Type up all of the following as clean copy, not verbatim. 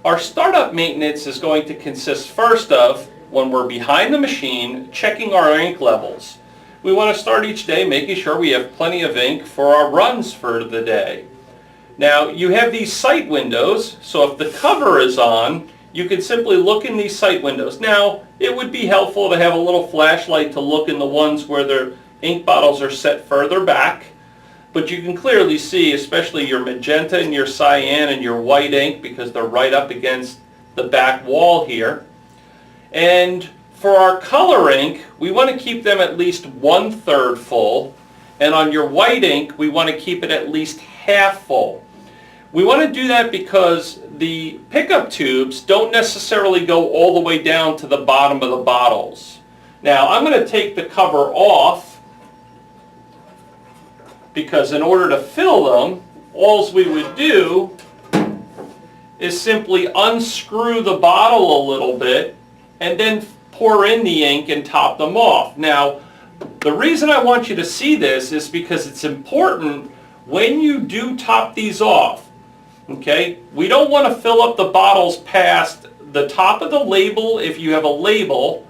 Our startup maintenance is going to consist first of, when we're behind the machine, checking our ink levels. We want to start each day making sure we have plenty of ink for our runs for the day. Now, you have these sight windows, so if the cover is on, you can simply look in these sight windows. Now, it would be helpful to have a little flashlight to look in the ones where the ink bottles are set further back. But you can clearly see, especially your magenta and your cyan and your white ink, because they're right up against the back wall here. And for our color ink, we want to keep them at least 1/3 full. And on your white ink, we want to keep it at least half full. We want to do that because the pickup tubes don't necessarily go all the way down to the bottom of the bottles. Now, I'm going to take the cover off, because in order to fill them, all we would do is simply unscrew the bottle a little bit and then pour in the ink and top them off. Now, the reason I want you to see this is because it's important when you do top these off. Okay? We don't want to fill up the bottles past the top of the label if you have a label,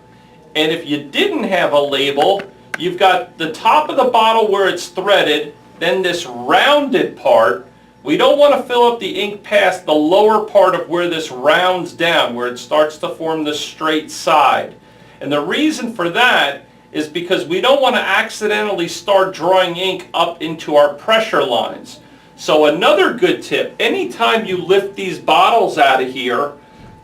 and if you didn't have a label, you've got the top of the bottle where it's threaded, then this rounded part. We don't want to fill up the ink past the lower part of where this rounds down, where it starts to form the straight side. And the reason for that is because we don't want to accidentally start drawing ink up into our pressure lines. So another good tip, anytime you lift these bottles out of here,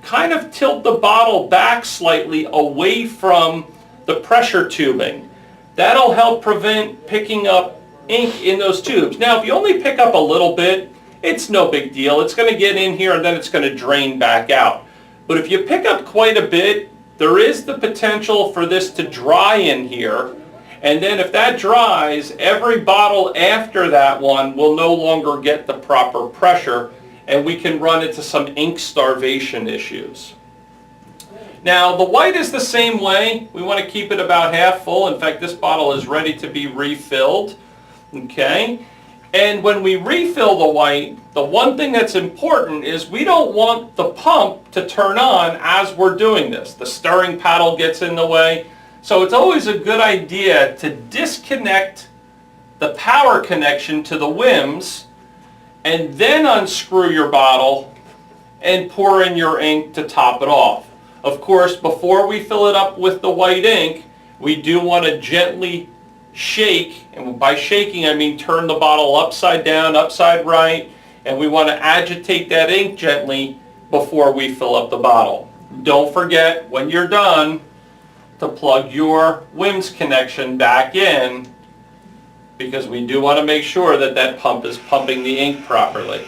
kind of tilt the bottle back slightly away from the pressure tubing. That'll help prevent picking up ink in those tubes. Now, if you only pick up a little bit, it's no big deal. It's going to get in here and then it's going to drain back out. But if you pick up quite a bit, there is the potential for this to dry in here. And then if that dries, every bottle after that one will no longer get the proper pressure, and we can run into some ink starvation issues. Now, the white is the same way. We want to keep it about half full. In fact, this bottle is ready to be refilled. Okay? And when we refill the white, the one thing that's important is we don't want the pump to turn on as we're doing this. The stirring paddle gets in the way. So it's always a good idea to disconnect the power connection to the WIMS and then unscrew your bottle and pour in your ink to top it off. Of course, before we fill it up with the white ink, we do want to gently shake, and by shaking I mean turn the bottle upside down, upside right, and we want to agitate that ink gently before we fill up the bottle. Don't forget, when you're done, to plug your WIMS connection back in, because we do want to make sure that that pump is pumping the ink properly.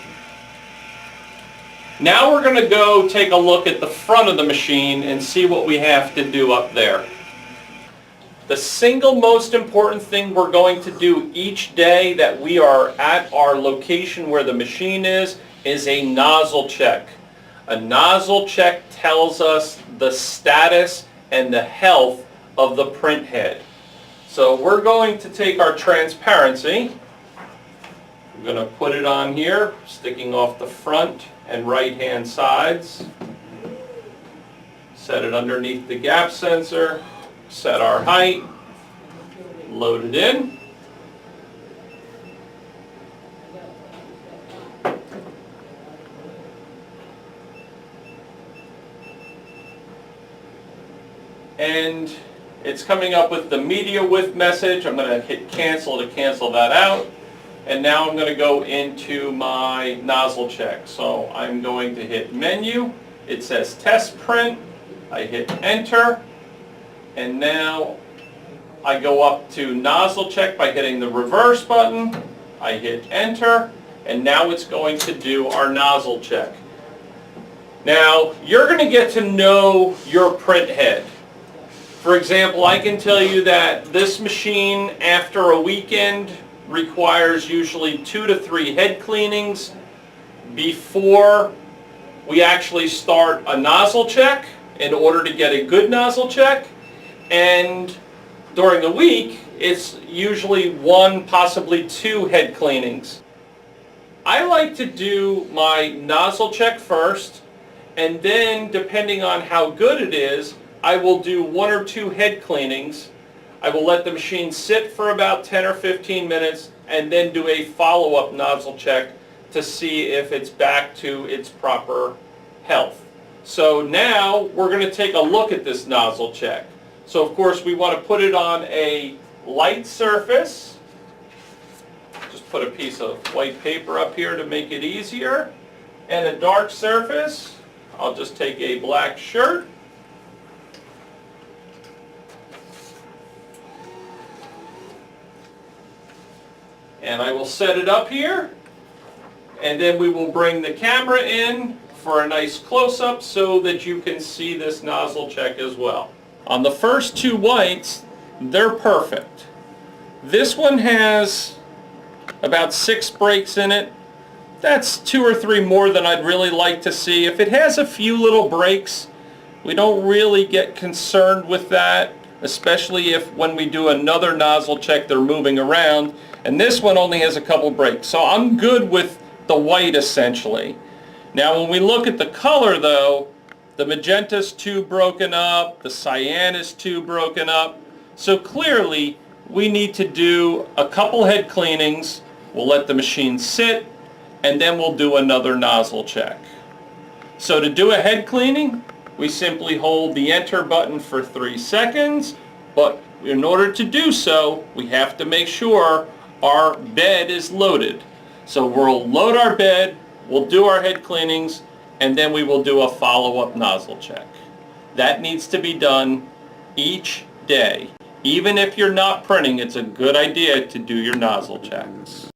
Now we're going to go take a look at the front of the machine and see what we have to do up there. The single most important thing we're going to do each day that we are at our location where the machine is a nozzle check. A nozzle check tells us the status and the health of the print head. So we're going to take our transparency. I'm going to put it on here, sticking off the front and right hand sides. Set it underneath the gap sensor. Set our height, load it in. And it's coming up with the media width message. I'm going to hit cancel to cancel that out. And now I'm going to go into my nozzle check. So I'm going to hit menu. It says test print. I hit enter. And now I go up to nozzle check by hitting the reverse button. I hit enter, and now it's going to do our nozzle check. Now, you're going to get to know your print head. For example, I can tell you that this machine, after a weekend, requires usually 2 to 3 head cleanings before we actually start a nozzle check in order to get a good nozzle check. And during the week, it's usually 1, possibly 2 head cleanings. I like to do my nozzle check first, and then depending on how good it is, I will do 1 or 2 head cleanings. I will let the machine sit for about 10 or 15 minutes and then do a follow-up nozzle check to see if it's back to its proper health. So now we're going to take a look at this nozzle check. So of course we want to put it on a light surface. Just put a piece of white paper up here to make it easier. And a dark surface. I'll just take a black shirt. And I will set it up here. And then we will bring the camera in for a nice close-up so that you can see this nozzle check as well. On the first 2 whites, they're perfect. This one has about 6 breaks in it. That's 2 or 3 more than I'd really like to see. If it has a few little breaks, we don't really get concerned with that, especially if when we do another nozzle check they're moving around. And this one only has a couple breaks. So I'm good with the white essentially. Now when we look at the color though, the magenta's too broken up, the cyan is too broken up. So clearly we need to do a couple head cleanings. We'll let the machine sit and then we'll do another nozzle check. So to do a head cleaning, we simply hold the enter button for 3 seconds, but in order to do so, we have to make sure our bed is loaded. So we'll load our bed, we'll do our head cleanings, and then we will do a follow-up nozzle check. That needs to be done each day. Even if you're not printing, it's a good idea to do your nozzle checks.